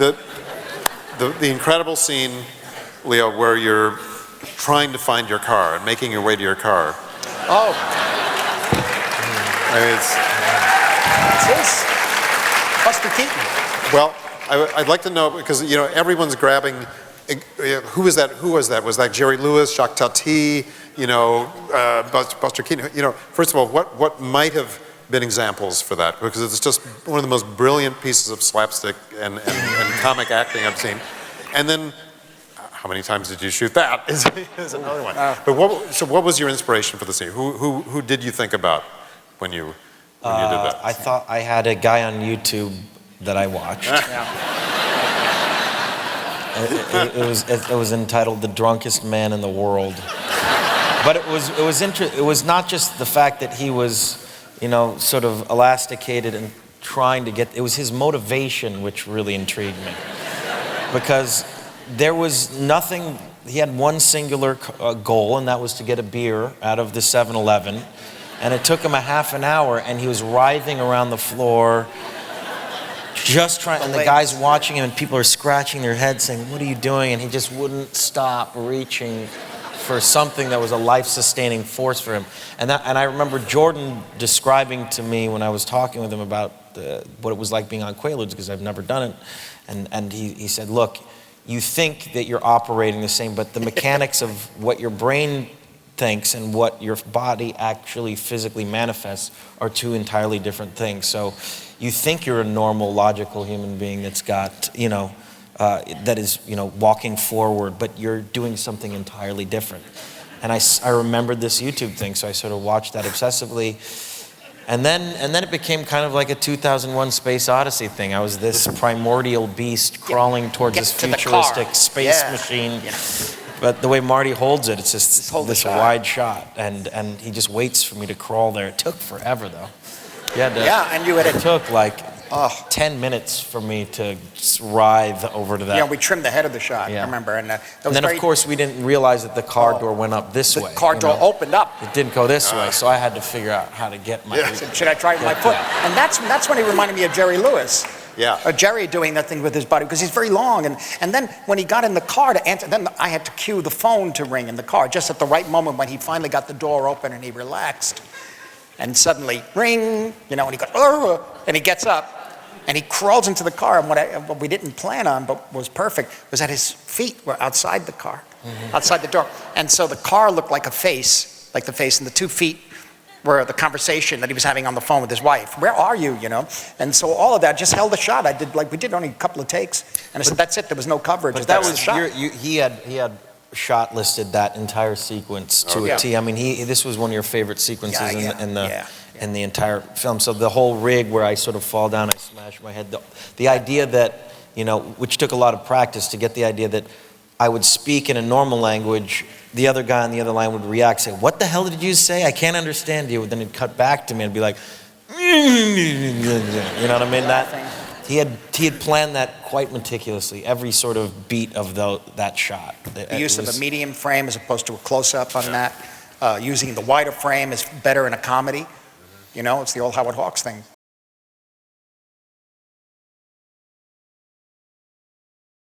The, the incredible scene, Leo, where you're trying to find your car and making your way to your car. Oh. I mean, It's his. Buster Keaton. well, I'd like to know, because, you know, everyone's grabbing, who was that? Who was that? Was that Jerry Lewis, Jacques Tati, you know, Buster Keaton? You know, first of all, what might have been examples for that? Because it's just one of the most brilliant pieces of slapstick and comic acting I've seen. And then, how many times did you shoot that? Is another one. But what was your inspiration for the scene? Who did you think about when you did that? I thought I had a guy on YouTube that I watched. It was entitled "The Drunkest Man in the World," but it was not just the fact that he was, you know, sort of elasticated and trying to get. It was his motivation which really intrigued me, because there was nothing. He had one singular goal, and that was to get a beer out of the 7-Eleven, and it took him a half an hour, and he was writhing around the floor. Just trying, and the guys watching him, and people are scratching their heads saying, "What are you doing?" And he just wouldn't stop reaching for something that was a life-sustaining force for him. And I remember Jordan describing to me when I was talking with him about what it was like being on Quaaludes, because I've never done it. And he said, "Look, you think that you're operating the same, but the mechanics of what your brain thinks and what your body actually physically manifests are two entirely different things. So you think you're a normal, logical human being that's got, you know, that is, you know, walking forward, but you're doing something entirely different." And I remembered this YouTube thing, so I sort of watched that obsessively. And then it became kind of like a 2001 Space Odyssey thing. I was this primordial beast crawling towards this futuristic space machine. Yeah. But the way Marty holds it, it's just this wide shot, and he just waits for me to crawl there. It took forever, though. And you had it took like 10 minutes for me to just writhe over to that. Yeah, we trimmed the head of the shot, I remember. And then, of course, we didn't realize that the car door went up this way. The car door opened up. It didn't go this way, so I had to figure out how to get my... Should I try with my foot? And that's when he reminded me of Jerry Lewis. Yeah. Jerry doing that thing with his body, because he's very long. And then when he got in the car to answer, then I had to cue the phone to ring in the car, just at the right moment when he finally got the door open and he relaxed. And suddenly, ring, you know, and he goes, "Arr!" And he gets up and he crawls into the car. And what we didn't plan on, but was perfect, was that his feet were outside the car, outside the door. And so the car looked like a face, like the face, and the 2 feet were the conversation that he was having on the phone with his wife. "Where are you?" You know? And so all of that just held the shot. We did only a couple of takes. And I said, "That's it, there was no coverage." But that was the shot. He had shot listed that entire sequence to a T. I mean, this was one of your favorite sequences in the entire film. So the whole rig where I sort of fall down, I smash my head. The idea that, you know, which took a lot of practice to get the idea that I would speak in a normal language, the other guy on the other line would react, say, "What the hell did you say? I can't understand you." And then he'd cut back to me and be like, you know what I mean? He had planned that quite meticulously, every sort of beat of that shot. The use of a medium frame as opposed to a close-up on that. Using the wider frame is better in a comedy. You know, it's the old Howard Hawks thing.